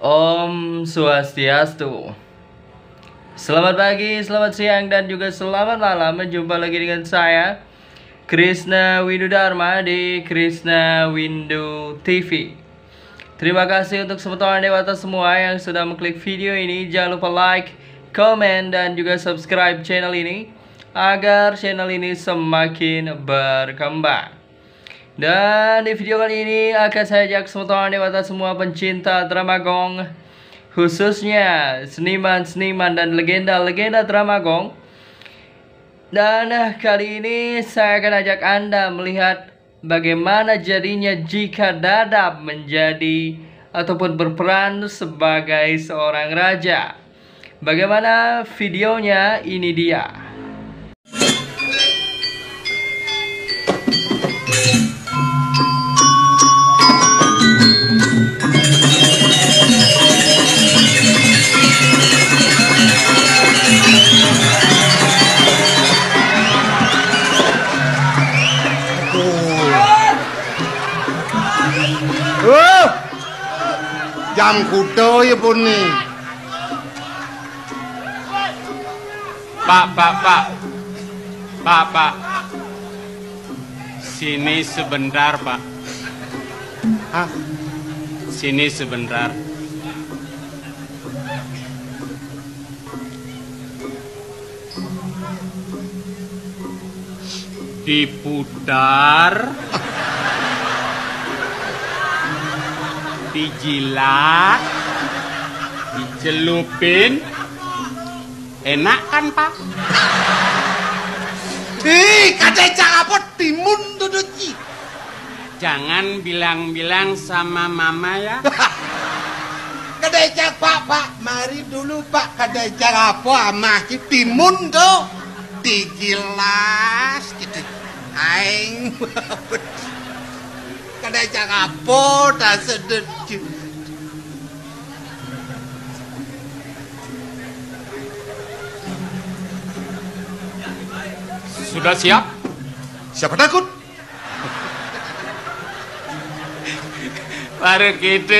Om Swastiastu. Selamat pagi, selamat siang, dan juga selamat malam. Berjumpa lagi dengan saya, Krishna Windu Dharma, di Krishna Windu TV. Terima kasih untuk semua dewata semua yang sudah mengklik video ini. Jangan lupa like, komen, dan juga subscribe channel ini agar channel ini semakin berkembang. Dan di video kali ini akan saya ajak semua dewata semua pencinta drama gong, khususnya seniman-seniman dan legenda-legenda drama gong. Dan kali ini saya akan ajak Anda melihat bagaimana jadinya jika Dadap menjadi ataupun berperan sebagai seorang raja. Bagaimana videonya, ini dia. Jam kudo ya pun nih. Pak. Sini sebentar, Pak. Hah? Sini sebentar. Diputar, dijilat, dicelupin, enak kan, Pak? Kadang apa timun tuduki. Jangan bilang-bilang sama mama ya. Kadang pak, mari dulu pak. Kadang apa amah timun tuh digilas gitu. Aing. Kadang apa tak sedut. Sudah siap? Siapa takut? Baru gitu.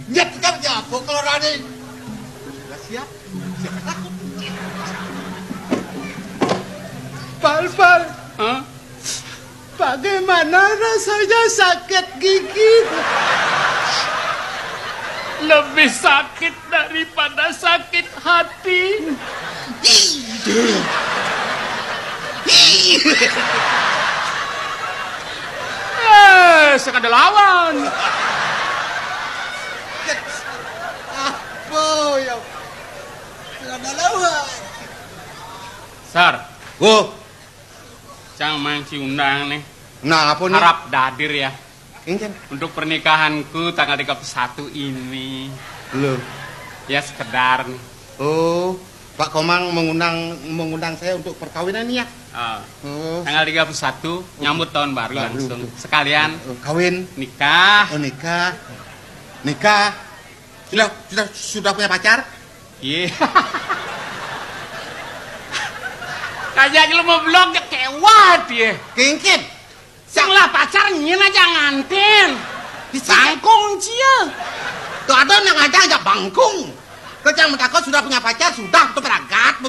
Nyet kan apa kalau ada? Sudah siap? Siapa takut? Pal. Huh? Bagaimana rasanya sakit gigi? Lebih sakit daripada sakit hati. Sekadar lawan. Apa ya? Sekadar lawan. Sar, Cang mangsi undang nih. Nah, apa nih? Harap dadir ya. Ini Untuk pernikahanku tanggal 31 ini. Loh. Ya sekedar nih. Oh, Pak Komang mengundang saya untuk perkawinan ya? Oh. Tanggal 31 nyambut tahun baru langsung. Betul. Sekalian Kawin. nikah. Oh, nikah. Sudah punya pacar? Iya. Kayak lu mau blog ya kewat ya. Kengkin. Sang lah pacar nyin aja ngantin. Bangkung cia. Tuh ada yang ngajak bangkung. Kau jangan mentakon sudah punya pacar, sudah. Tuh beragat,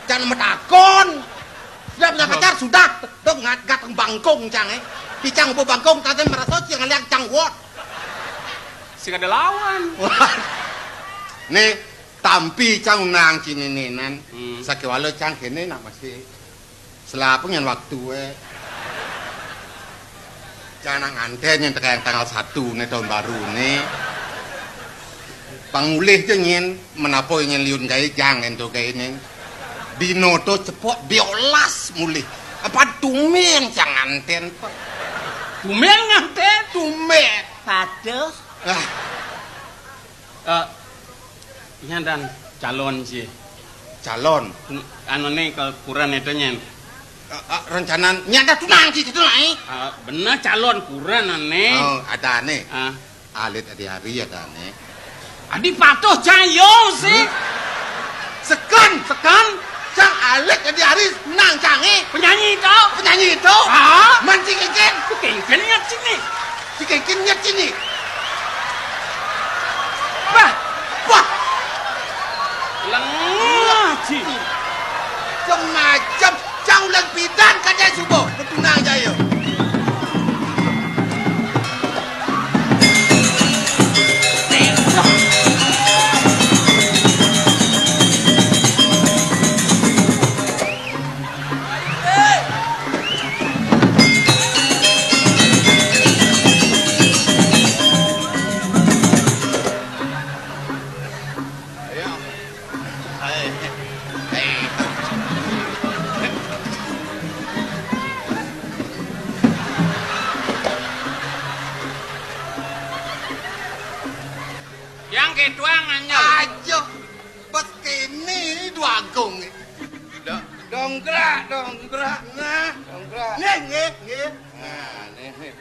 jangan mentakon. Sudah punya pacar, sudah. Tuh ngagat bangkung, cang Picang upo bangkung, tadi merasa jangan lihat cang wot. Sekadar lawan. Nih, tampi cang unang cini nenan. Sakiwalo cang kene nak masih selapung yang waktu jangan nganten yang tanggal 1 nih tahun baru nih. Pangulih je nyen menapo nyen liun gaya jang ento gaya nyen. Dino to cepot biolas mulih. Apa tumen cang nganten pak? Tumen nganten? Tumen. Paduh. Ini dan calon sih. Calon. Anu nih kurang itu nyen. Rencana nyata tunang sih itu naik. Bener calon kurang aneh. Oh ada aneh. Alit adi-hari ada aneh. Adi patuh cayo sih. Sekan. Cang alit adi-hari nang cange. Penyanyi itu. Mancing ikan. Kengken nyat sini. Si kengken nyat sini. Yang ketuang nanya. Ayo. Bos kene Duagung. Dongkrak. Nah, dongkrak. Nggih. Nah, nih.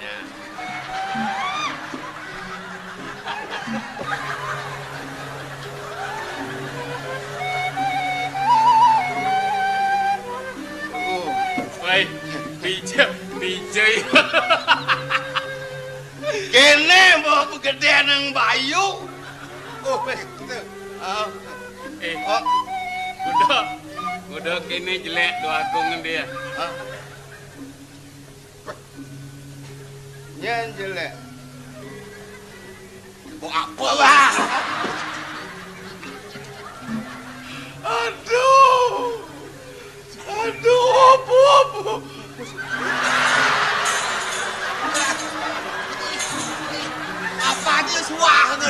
Ya. Woi, bijay. Kene mau pegedean ng bayu. Oh, betul. Udah kene jelek Duagung dia. Nyen jelek. Oh, apa? Wah. Aduh, apa? Apa dia suah tu?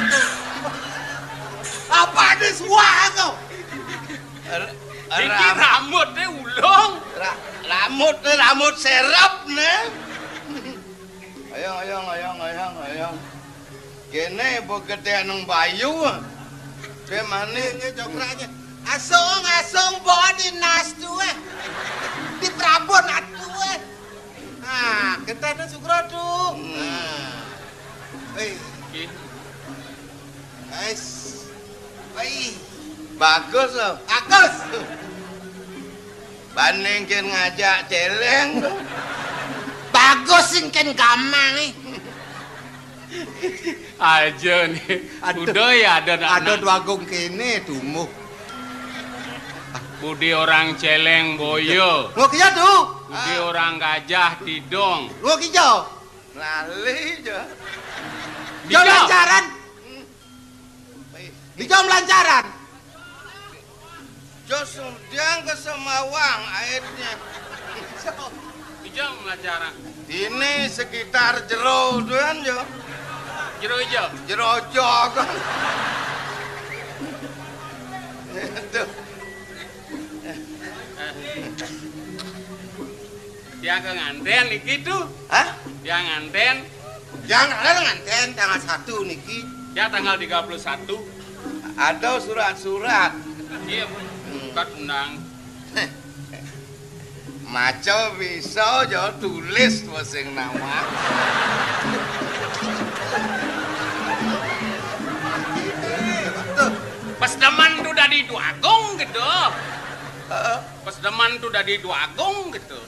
Apa dia suah tu? Iki rambutnya ulung. Rambut serap nih. Ayang. Kene begedean ng bayu. Kemana? Ini jokraknya. Asong body nas tu di Prabon atu Nah, kita ada sukro tu. Guys. Bagus loh. Agus. Bandingkan ngajak celeng. Bagus singken gamang Aja nih. Udah ya ada Duagung kene tumuh. Budi orang celeng boyo. Lo kia tu. Budi orang gajah tidong. Lo kijau. Lali aja. Dijau lancaran. Dijau lancaran. Jos dia ke Semawang airnya. Hijau melajaran. Ini sekitar jero tuan jo. Jero hijau. Jero jog. Tuh. Dia ke nganten iki tuh. Hah? Dia nganten. Jangan ada nganten tanggal 1 niki. Ya tanggal 31. Ada surat-surat. Iya, bukan undang. Maco bisa jo tulis wasing nama. Pas deman tuh dari Duagung gitu. Pas deman tuh dari Duagung gitu.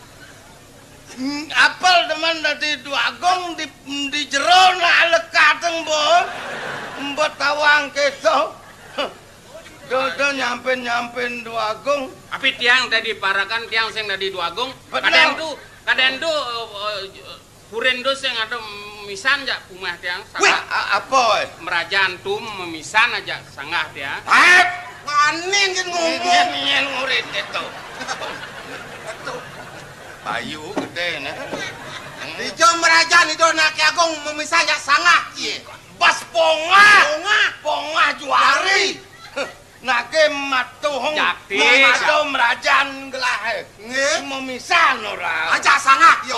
Apel teman dari Duagung di jero nak lekateng bol. Mbot tawang keso. Do nyampe Duagung. Tapi tiang tadi parakan tiang sing dari Duagung. Benar. Kadang tuh kuren tuh sing ada misan aja umah tiang. Wih, apa? Merajaan tuh memisan aja sangat ya. Nganin kan ngomong. Nyen ngurit itu. Bayu gede nih. Dijau merajaan itu nak agung memisahnya sangat ye. Bas ponga juari. Nake matuhong Jakti. matu merajaan gelah. Nggih. Memisan ora. Aja sangat yo.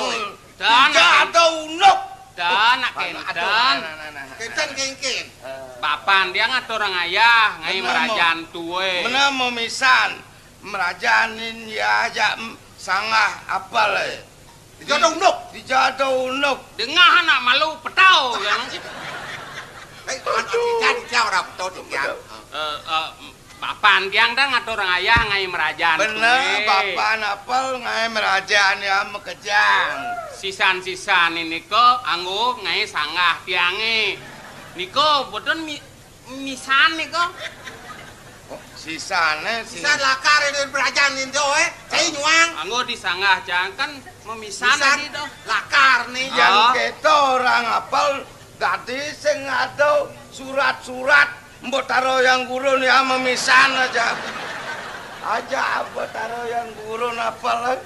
Dan ada unuk. nak kenten. Kenten kengken. Papan dia ngatur orang ayah ngai Bener, merajaan tuwe. Mana memisan merajanin ya aja sangah apal. Dijodong nuk. Dijatuh unuk. Dengah anak malu petau kan. Jadi jauh dah betul dia. Papan tiang dah ngatur orang ayah ngai merajaan Bener, papan apal ngai merajaan ya mekejang. Sisan-sisan ini ko anggo ngai sanggah tiange. Niko boten misan niko. Sisane Bisa lakar itu berajaan itu saya nyuang. Anggo disanggah jangan kan memisan Bisa tadi doh. lakar nih. yang Oh. kita orang apal tadi sing ada surat-surat mbok taro yang gurun ya memisan aja. Apa taro yang gurun apal.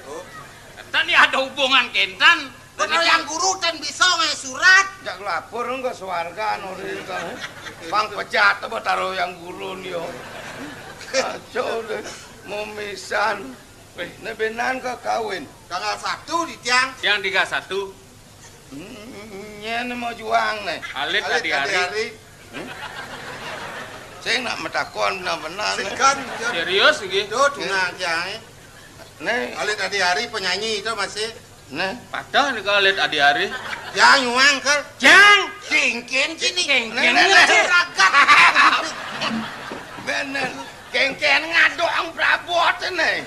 Tadi ada hubungan kentan. Benar yang guru dan bisa ngai surat. Jak lapor enggak suarga nori ka. Pang pecat apa taro yang gurun yo. Kacau deh memisan. Nebenan ke kawin. Tanggal 1 di tiang. Yang 31. Nyen mau juang nih. Alit hari. Saya nak metakon benar-benar. Sekan. Serius iki? Duh, tunang jang. Nih, Alit Adi-Ari penyanyi itu masih. nih. Padahal nih kalau lihat Adi-Ari. Jang nyuang kan. Jang! Kengken sini. Kengken. Ragat. Bener. Kengken ngadong prabot nih.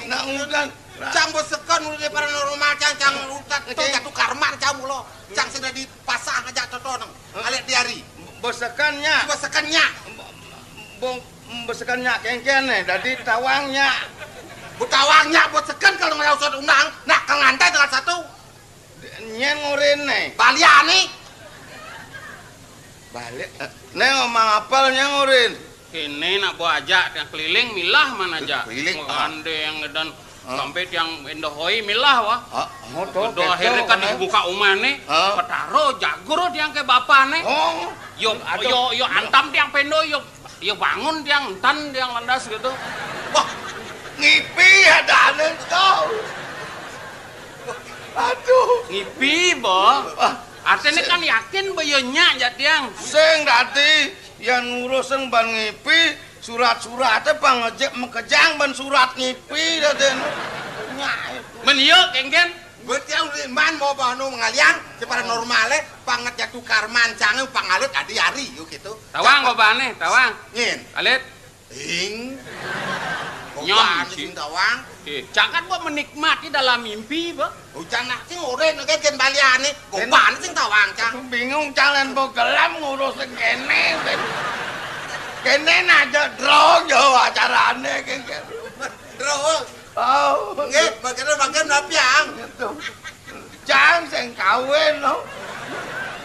Nak udan. Cang bos sekan udah di paranormal cang lutat itu jatuh karman cang lo. Cang sudah dipasang aja totonang. Alit Adi-Ari. Bosekannya. Bos sekannya. Bosekannya kengken nih. Dari tawangnya. Butawangnya bos sekan kalau nggak usah undang. Nah kang lantai dengan satu. Nyen ngurin nih. Balian nih. Balik. Nih ngomong apalnya ngurin. Ini nak bawa ajak yang keliling milah mana aja. Keliling, Ande yang dan sampai yang endohoi milah wah. Tuh. Udah akhirnya kan dibuka umane, petaro jago tiang ke bapak nih. Oh. Yo antam tiang pendo yo bangun tiang entan tiang landas gitu. Wah, ngipi ada aneh kau. Aduh. Ngipi bo. Artinya kan yakin bayonya aja tiang. Sing dati yang ngurusin ban ngipi surat-suratnya pangejek mekejang ban surat ngipi daden. Menyo kengken. Betul liman mau banu ngaliang secara normalnya panget jatuh karman cange pangalut Adi-Ari yuk gitu. Tawang bapane, tawang. Ngin. Alit. Ing. Nyom sing tawang. Jangan buat menikmati dalam mimpi, Bo. Hujan nak sing oren ke ken baliane. Gopan sing tawang cang. Bingung jalan bogelam ngurusin kene. Kene aja drong yo acarane kengken. Terus. Oh, Nggih, bagian napiang. Jang sing kawin lo.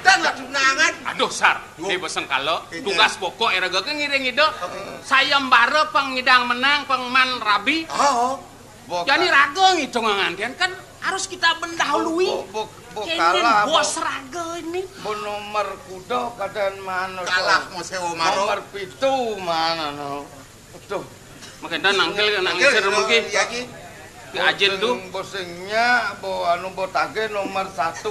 Dan lah tunangan. Aduh, Sar. Ini bosan kalau tugas pokok era gak ngiring itu. Saya mbara pengidang menang, pengman rabi. Oh. Jadi raga ngidong ngantian kan harus kita mendahului. Kalah bos raga ini. Bu nomor kuda kadan mana? Kalah mau sewa maro. Nomor pitu mana no? Tuh. Makanya nangkil nangkil mungkin. Iya ki. Ke ajen tuh. Bosnya bo anu botage nomor 1.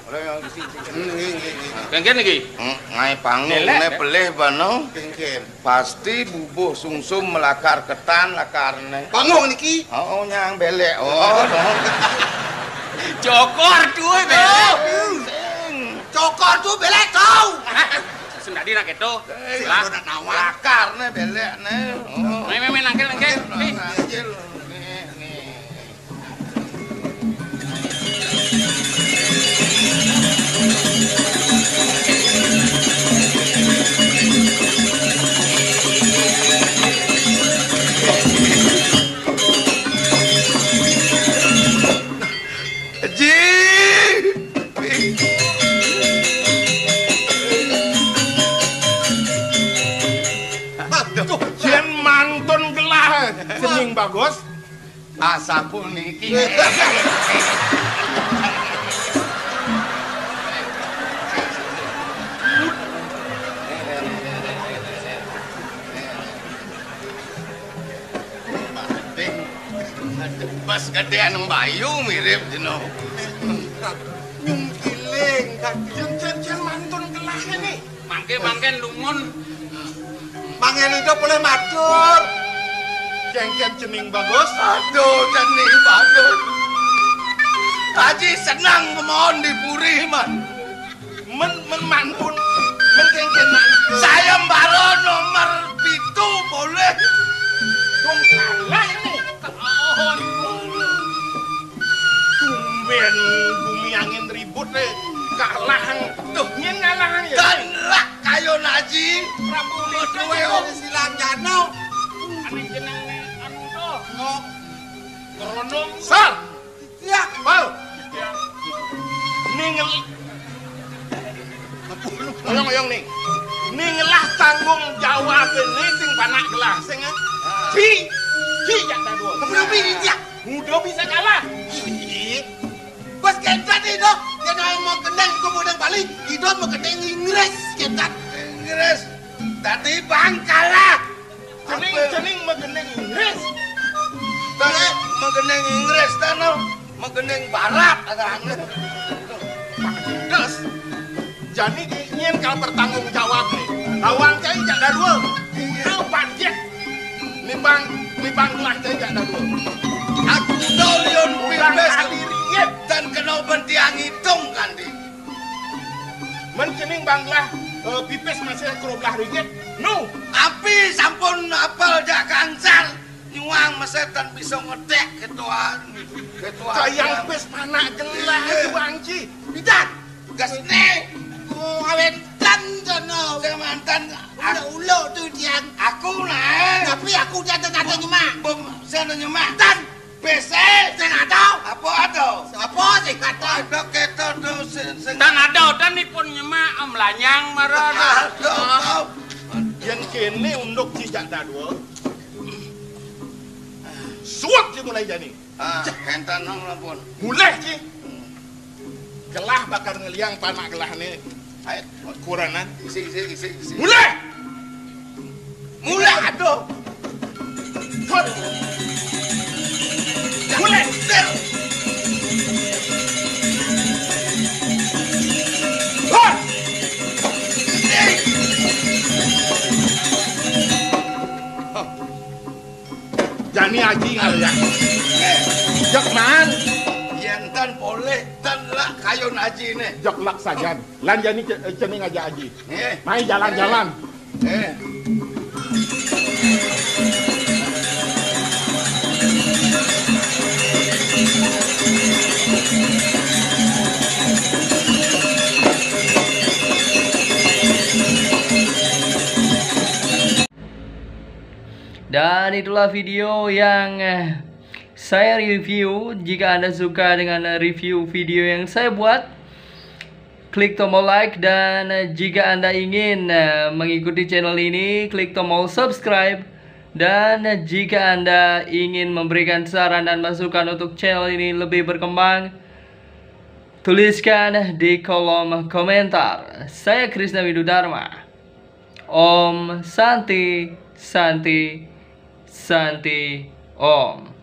Orang yang di sini. Kengken lagi. Ngai panggung ne pelih bano. Kengken. Pasti bubuh sungsum melakar ketan lakarne. Panggung niki. Oh nyang belek. Oh. Cokor cuy belek. Cokor tuh belek kau. Sudah di nak itu. Lah nak nawang. Lakarne belek ne. Oh. Main nangkil nangkil. Nih. Jen mantun gelah cening bagus. Asapun niki. Bas gedean Bayu mirip dino. Nyung giling kan. Jen mantun gelah ini. Mangke lungun. Mangen itu boleh matur. Jengken cening bagus. Aduh cening bagus. Haji senang kemohon dipuri man. Men mantun. Men jengken mantun. Saya mbaro nomor 7 boleh. Dong kalah ini. Tumben bumi angin ribut deh. Kalahan. Tuh nyen ngalahan ya. Dan rak kayo naji. Prabu Lidwe wong silang jano. Ane jeneng anu tuh. Oh, Geronong. Sar. iya. Pal. Ningel. Oyong nih. Ningelah tanggung jawab ini sing panak gelah sing Ci yang dua. Kemudian dia. Mudah bisa kalah. Bos kentat itu. Dia mau kendeng kemudian balik. Itu mau kendeng Inggris kentat. Inggris. Tadi bang kalah. Cening megeneng Inggris. Megeneng Inggris tano. Megening barat adanya. Des. Jadi ingin kalau bertanggung jawab nih. Lawang cai jak ada dua. Kau banjir. Nibang lah cai jak ada dua. Aku dolion Kurang pilpres kali ringgit. dan kena bentiang hitung kan di. Mencening banglah pipes masih keroblah ringgit. No. Api sampun apel jak kangsal. Nyuang mesetan bisa ngedek ketua. Sayang pes panak gelah tu angci. Bidan. Gas nih. Oh, awentan jono. Saya mantan. Ulo tu tiang. Aku lah. Tapi aku jatuh nyemak. Saya nyemak. Dan PC. saya tahu. Apa ada? Apa sih kata? Ada keto tu sen. Dan ada dan nipun nyemak melanyang marah. Ada. Yang kini untuk cicak dadua. Suap je mulai jadi. Hentan nang lampun. Mulai je. Gelah bakar ngeliang panak gelah ni. Ayo, Kuranan. isi. Mulai. Mulai ada. Hot. Mulai. Hot. Jani aji ngaliang. Jak man. Yentan boleh tan lah kayon aji ni. Jak lak sajan. Lan jani cening aja aji. Eh, Mai jalan-jalan. eh. Dan itulah video yang saya review. Jika Anda suka dengan review video yang saya buat, klik tombol like. Dan jika Anda ingin mengikuti channel ini, klik tombol subscribe. Dan jika Anda ingin memberikan saran dan masukan untuk channel ini lebih berkembang, tuliskan di kolom komentar. Saya Krisna Widudharma. Om Santi Santi Santi Om.